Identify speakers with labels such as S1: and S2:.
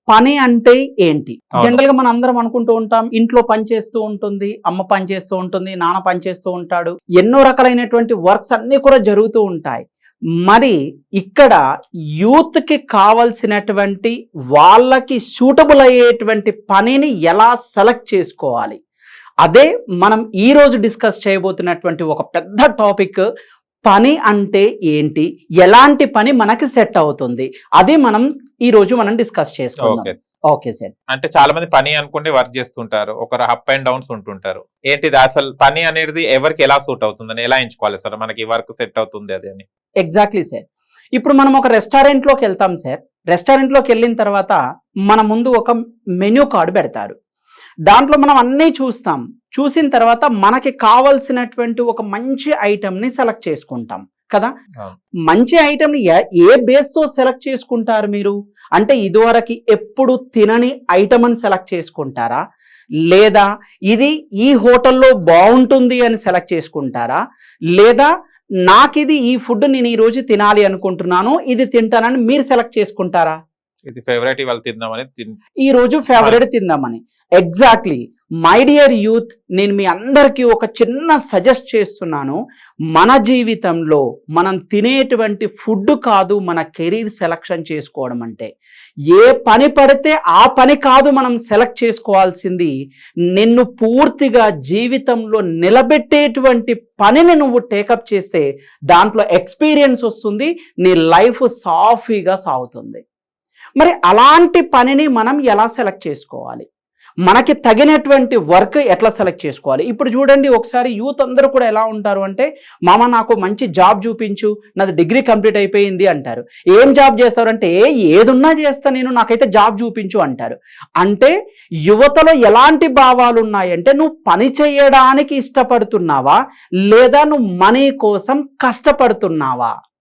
S1: పని అంటే ఏంటి?
S2: అవును.
S1: జనరల్ గా మనం అందరం అనుకుంటూ ఉంటాం, ఇంట్లో పని చేస్తూ ఉంటుంది, అమ్మ పని చేస్తూ ఉంటుంది, నాన్న పని చేస్తూ ఉంటాడు, ఎన్నో రకాలైనటువంటి వర్క్స్ అన్ని కూడా జరుగుతూ ఉంటాయి. మరి ఇక్కడ యూత్ కి కావలసినటువంటి వాళ్ళకి సూటబుల్ అయ్యేటువంటి పనిని ఎలా సెలెక్ట్ చేసుకోవాలి, అదే మనం ఈ రోజు డిస్కస్ చేయబోతున్నటువంటి ఒక పెద్ద టాపిక్. పని అంటే ఏంటి, ఎలాంటి పని మనకి సెట్ అవుతుంది, అది మనం ఈ రోజు మనం డిస్కస్ చేసుకుందాం.
S2: ఓకే.
S1: Okay sir.
S2: అంటే చాలా మంది పని అనుకుంటే వర్క్ చేస్తుంటారు, ఒకరు అప్ అండ్ డౌన్స్ ఉంటుంటారు. ఏంటిది అసలు పని అనేది ఎవరికి ఎలా సూట్ అవుతుందని ఎలా ఎంచుకోవాలి సార్, మనకి వర్క్ సెట్ అవుతుంది అది అని?
S1: Exactly sir. ఇప్పుడు మనం ఒక రెస్టారెంట్లోకి వెళ్తాం సార్. రెస్టారెంట్లోకి వెళ్ళిన తర్వాత మన ముందు ఒక మెన్యూ కార్డు పెడతారు. దాంట్లో మనం అన్నీ చూస్తాం. చూసిన తర్వాత మనకి కావలసినటువంటి ఒక మంచి ఐటెంని సెలెక్ట్ చేసుకుంటాం కదా. మంచి ఐటెంని ఏ బేస్తో సెలెక్ట్ చేసుకుంటారు మీరు? అంటే ఇదివరకు ఎప్పుడు తినని ఐటమ్ అని సెలెక్ట్ చేసుకుంటారా, లేదా ఇది ఈ హోటల్లో బాగుంటుంది అని సెలెక్ట్ చేసుకుంటారా, లేదా నాకు ఇది ఈ ఫుడ్ నేను ఈ రోజు తినాలి అనుకుంటున్నాను, ఇది తింటానని మీరు సెలెక్ట్ చేసుకుంటారా?
S2: ఇది ఫేవరెట్ ఇవాళ తిందామని
S1: ఈ రోజు ఫేవరెట్ తిందామని. ఎగ్జాక్ట్లీ మై డియర్ యూత్, నేను మీ అందరికీ ఒక చిన్న సజెస్ట్ చేస్తున్నాను. మన జీవితంలో మనం తినేటువంటి ఫుడ్ కాదు మన కెరీర్ సెలక్షన్ చేసుకోవడం అంటే. ఏ పని పడితే ఆ పని కాదు మనం సెలెక్ట్ చేసుకోవాల్సింది. నిన్ను పూర్తిగా జీవితంలో నిలబెట్టేటువంటి పనిని నువ్వు టేకప్ చేస్తే దాంట్లో ఎక్స్పీరియన్స్ వస్తుంది, నీ లైఫ్ సాఫీగా సాగుతుంది. మరి అలాంటి పనిని మనం ఎలా సెలెక్ట్ చేసుకోవాలి, మనకి తగినటువంటి వర్క్ ఎట్లా సెలెక్ట్ చేసుకోవాలి? ఇప్పుడు చూడండి, ఒకసారి యూత్ అందరూ కూడా ఎలా ఉంటారు అంటే, మామ నాకు మంచి జాబ్ చూపించు, నాది డిగ్రీ కంప్లీట్ అయిపోయింది అంటారు. ఏం జాబ్ చేస్తారంటే, ఏదున్నా చేస్తా నేను, నాకైతే జాబ్ చూపించు అంటారు. అంటే యువతలో ఎలాంటి భావాలు ఉన్నాయంటే, నువ్వు పని చేయడానికి ఇష్టపడుతున్నావా, లేదా నువ్వు మనీ కోసం కష్టపడుతున్నావా?